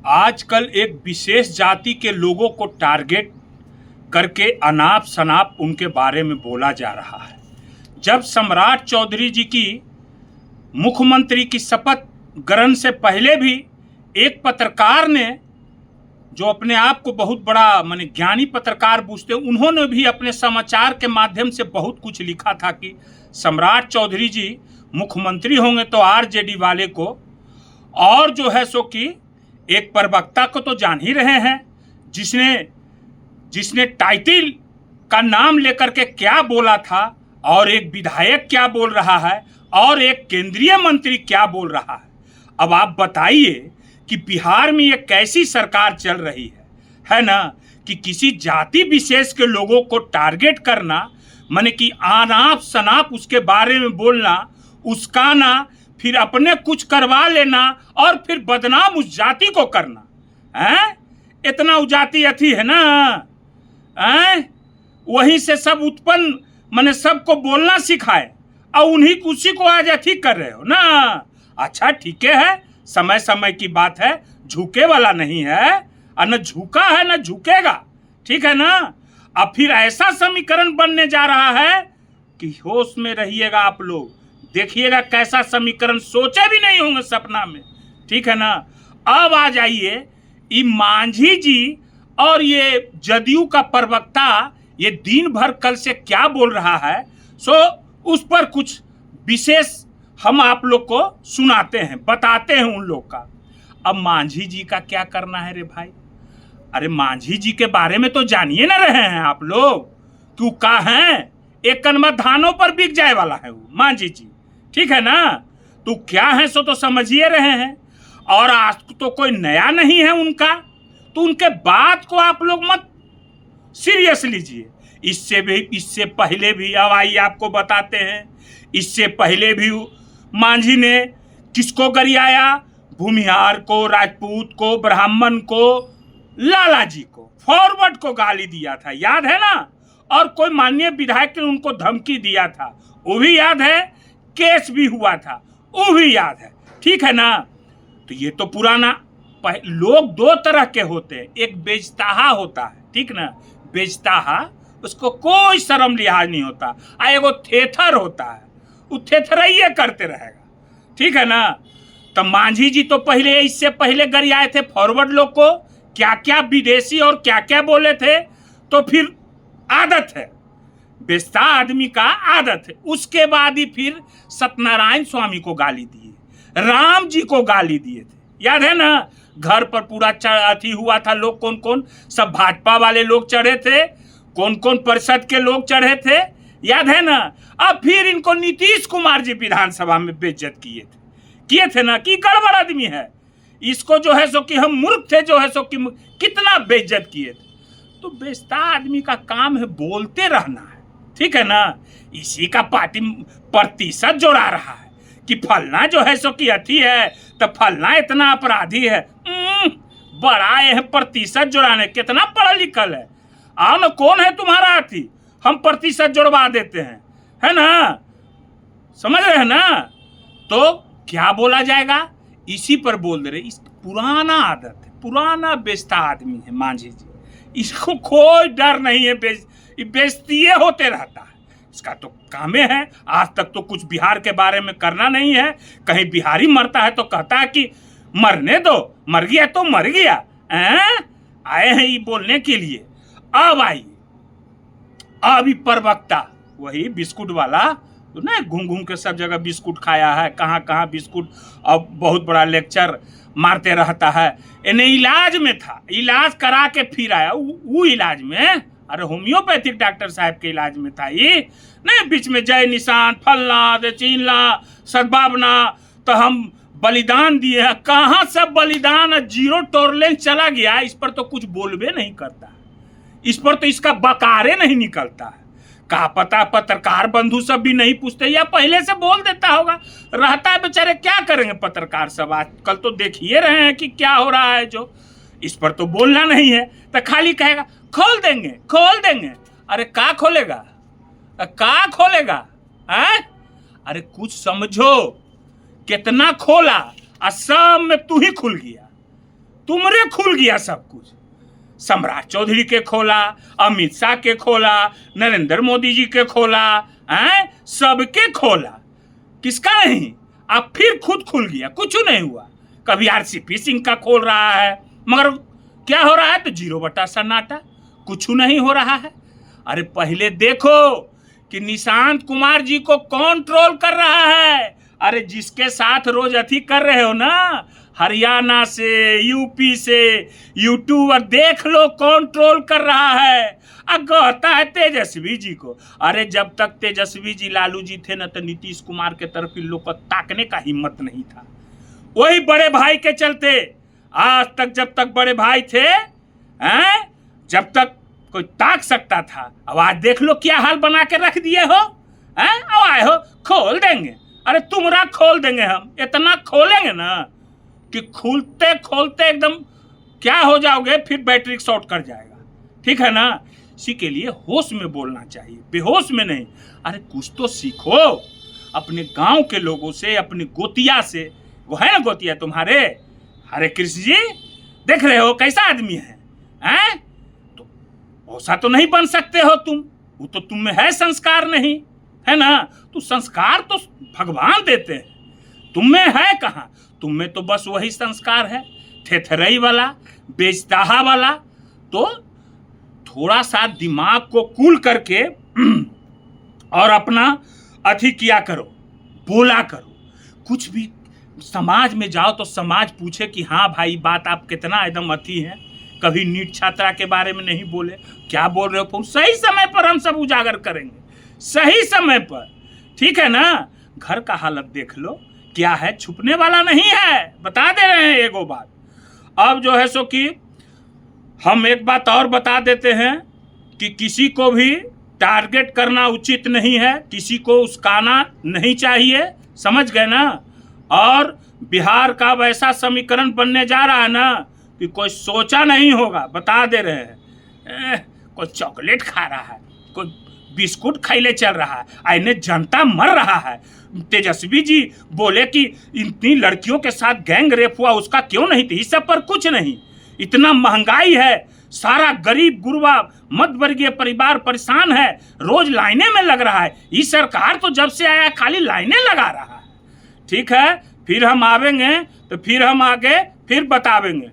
आजकल एक विशेष जाति के लोगों को टारगेट करके अनाप शनाप उनके बारे में बोला जा रहा है। जब सम्राट चौधरी जी की मुख्यमंत्री की शपथ ग्रहण से पहले भी एक पत्रकार ने, जो अपने आप को बहुत बड़ा माने ज्ञानी पत्रकार पूछते, उन्होंने भी अपने समाचार के माध्यम से बहुत कुछ लिखा था कि सम्राट चौधरी जी मुख्यमंत्री होंगे तो आरजेडी वाले को, और जो है सो कि एक प्रवक्ता को तो जान ही रहे हैं जिसने टाइटल का नाम लेकर के क्या बोला था, और एक विधायक क्या बोल रहा है, और एक केंद्रीय मंत्री क्या बोल रहा है। अब आप बताइए कि बिहार में ये कैसी सरकार चल रही है ना, कि किसी जाति विशेष के लोगों को टारगेट करना, माने कि अनाप शनाप उसके बारे में बोलना, उसका ना, फिर अपने कुछ करवा लेना और फिर बदनाम उस जाति को करना है। इतना जाति अथी है ना, है वहीं से सब उत्पन्न, माने सबको बोलना सिखाए, और उन्हीं उसी को आज अथी कर रहे हो ना। अच्छा ठीक है, समय समय की बात है, झुके वाला नहीं है, और न झुका है न झुकेगा, ठीक है ना। अब फिर ऐसा समीकरण बनने जा रहा है कि होश में रहिएगा आप लोग, देखिएगा कैसा समीकरण, सोचे भी नहीं होंगे सपना में, ठीक है ना। अब आ जाइए, ये मांझी जी और ये जदयू का प्रवक्ता ये दिन भर कल से क्या बोल रहा है, सो उस पर कुछ विशेष हम आप लोग को सुनाते हैं, बताते हैं उन लोग का। अब मांझी जी का क्या करना है रे भाई? अरे मांझी जी के बारे में तो जानिए ना रहे हैं आप लोग, क्यों का है, एक कनवा धानों पर बिक जाए वाला है वो मांझी जी, ठीक है ना। तो क्या है सो तो समझिए रहे हैं, और आज तो कोई नया नहीं है उनका, तो उनके बात को आप लोग मत सीरियस लीजिए। इससे पहले भी, अब आइए आपको बताते हैं, इससे पहले भी मांझी ने किसको गरियाया? भूमिहार को, राजपूत को, ब्राह्मण को, लाला जी को, फॉरवर्ड को गाली दिया था, याद है ना। और कोई माननीय विधायक ने उनको धमकी दिया था, वो भी याद है, केस भी हुआ था, वो भी याद है, ठीक है ना। तो ये तो पुराना, लोग दो तरह के होते हैं, एक बेजताहा होता है, ठीक ना, बेजताहा, उसको कोई शर्म लिहाज नहीं होता, आ एगो थेथर होता है, वो थेथरइये करते रहेगा, ठीक है ना। तो मांझी जी तो पहले, इससे पहले गरियाए थे फॉरवर्ड लोग को, क्या क्या विदेशी और क्या क्या बोले थे। तो फिर आदत है, बेस्ता आदमी का आदत है। उसके बाद ही फिर सत्यनारायण स्वामी को गाली दिए, राम जी को गाली दिए थे, याद है ना। घर पर पूरा अथी हुआ था, लोग कौन कौन, सब भाजपा वाले लोग चढ़े थे, कौन कौन परिषद के लोग चढ़े थे, याद है ना। अब फिर इनको नीतीश कुमार जी विधानसभा में बेइज्जत किए थे ना, कि गड़बड़ आदमी है, इसको जो है सो कि हम मूर्ख थे, जो है सो कि कितना बेइज्जत किए थे। तो बेस्ता आदमी का काम है बोलते रहना है, ठीक है ना। इसी का पार्टी प्रतिशत जोड़ा रहा है कि फलना जो है सो कि अथी है, तो फलना इतना अपराधी है, बड़ा है प्रतिशत जोड़ाने, कितना पढ़ा लिखल है, आओ ना, कौन है तुम्हारा अथी, हम प्रतिशत जोड़वा देते हैं, है ना, समझ रहे हैं ना। तो क्या बोला जाएगा, इसी पर बोल दे रहे। इस पुराना आदत है, पुराना बेस्ता आदमी है मांझी जी, इसको कोई डर नहीं है, बेइज्जतिये होते रहता है, इसका तो कामे है। आज तक तो कुछ बिहार के बारे में करना नहीं है, कहीं बिहारी मरता है तो कहता है कि मरने दो, मर गया तो मर गया, आए हैं ये बोलने के लिए। अब आइए, अभी प्रवक्ता वही बिस्कुट वाला तो ना, घूम घूम के सब जगह बिस्कुट खाया है, कहाँ कहाँ बिस्कुट, अब बहुत बड़ा लेक्चर मारते रहता है। इन्हें इलाज में था, इलाज करा के फिर आया, वो इलाज में, अरे होम्योपैथिक डॉक्टर साहब के इलाज में था ये नहीं, बीच में जय निशान, फलना चिन्हना, सद्भावना, तो हम बलिदान दिए हैं, कहाँ सब बलिदान, जीरो टॉलरेंस चला गया। इस पर तो कुछ बोलबे नहीं करता, इस पर तो इसका बकारे नहीं निकलता है। का पता पत्रकार बंधु सब भी नहीं पूछते, या पहले से बोल देता होगा, रहता है बेचारे, क्या करेंगे पत्रकार सब, आजकल तो देखिए रहे हैं कि क्या हो रहा है। जो इस पर तो बोलना नहीं है, तो खाली कहेगा खोल देंगे खोल देंगे। अरे का खोलेगा, का खोलेगा है? अरे कुछ समझो, कितना खोला, सब में तू ही खुल गया, तुमरे खुल गया सब कुछ। सम्राट चौधरी के खोला, अमित शाह के खोला, नरेंद्र मोदी जी के खोला, सबके खोला, किसका नहीं? अब फिर खुद खुल गया, कुछ नहीं हुआ। कभी आरसीपी सिंह का खोल रहा है, मगर क्या हो रहा है? तो 0 सन्नाटा, कुछ नहीं हो रहा है। अरे पहले देखो कि निशांत कुमार जी को कौन ट्रोल कर रहा है। अरे जिसके साथ रोज अथी कर रहे हो ना, हरियाणा से, यूपी से यूट्यूबर, देख लो कौन ट्रोल कर रहा है। कहता है तेजस्वी जी को। अरे जब तक तेजस्वी जी लालू जी थे ना, तो नीतीश कुमार के तरफ इन लोग को ताकने का हिम्मत नहीं था। वही बड़े भाई के चलते आज तक, जब तक बड़े भाई थे, जब तक कोई ताक सकता था। अब आज देख लो क्या हाल बना के रख दिए हो। अब आए हो खोल देंगे। अरे तुमरा खोल देंगे, हम इतना खोलेंगे ना कि खोलते खोलते एकदम क्या हो जाओगे, फिर बैटरी शॉर्ट कर जाएगा। ठीक है ना? इसी के लिए होश में बोलना चाहिए, बेहोश में नहीं। अरे कुछ तो सीखो अपने गांव के लोगों से, अपने गोतिया से। वो है ना गोतिया तुम्हारे, हरे कृष्ण जी, देख रहे हो कैसा आदमी है? तो ऐसा तो नहीं बन सकते हो तुम। वो तो तुम में है संस्कार नहीं, है ना? तो संस्कार तो भगवान देते हैं, तुम में है कहाँ? तुम में तो बस वही संस्कार है, थेथरई वाला, बेचताहा वाला। तो थोड़ा सा दिमाग को कूल करके और अपना अथी किया करो, बोला करो। कुछ भी समाज में जाओ तो समाज पूछे कि हाँ भाई बात आप कितना एकदम अथी है। कभी नीट छात्रा के बारे में नहीं बोले, क्या बोल रहे हो? सही समय पर हम सब उजागर करेंगे, सही समय पर। ठीक है ना? घर का हालत देख लो क्या है, छुपने वाला नहीं है, बता दे रहे हैं एगो बात। अब जो है सो कि हम एक बात और बता देते हैं कि किसी को भी टारगेट करना उचित नहीं है, किसी को उस्काना नहीं चाहिए, समझ गए ना? और बिहार का वैसा समीकरण बनने जा रहा है ना कि कोई सोचा नहीं होगा, बता दे रहे हैं। कोई चॉकलेट खा रहा है, कोई बिस्कुट खैले चल रहा है, आइने जनता मर रहा है। तेजस्वी जी बोले कि इतनी लड़कियों के साथ गैंग रेप हुआ, उसका क्यों नहीं थी? इस सब पर कुछ नहीं। इतना महंगाई है, सारा गरीब गुरबा मध्य वर्गीय परिवार परेशान है, रोज लाइने में लग रहा है। ये सरकार तो जब से आया खाली लाइने लगा रहा है। ठीक है, फिर हम आवेंगे तो फिर हम आगे फिर बतावेंगे।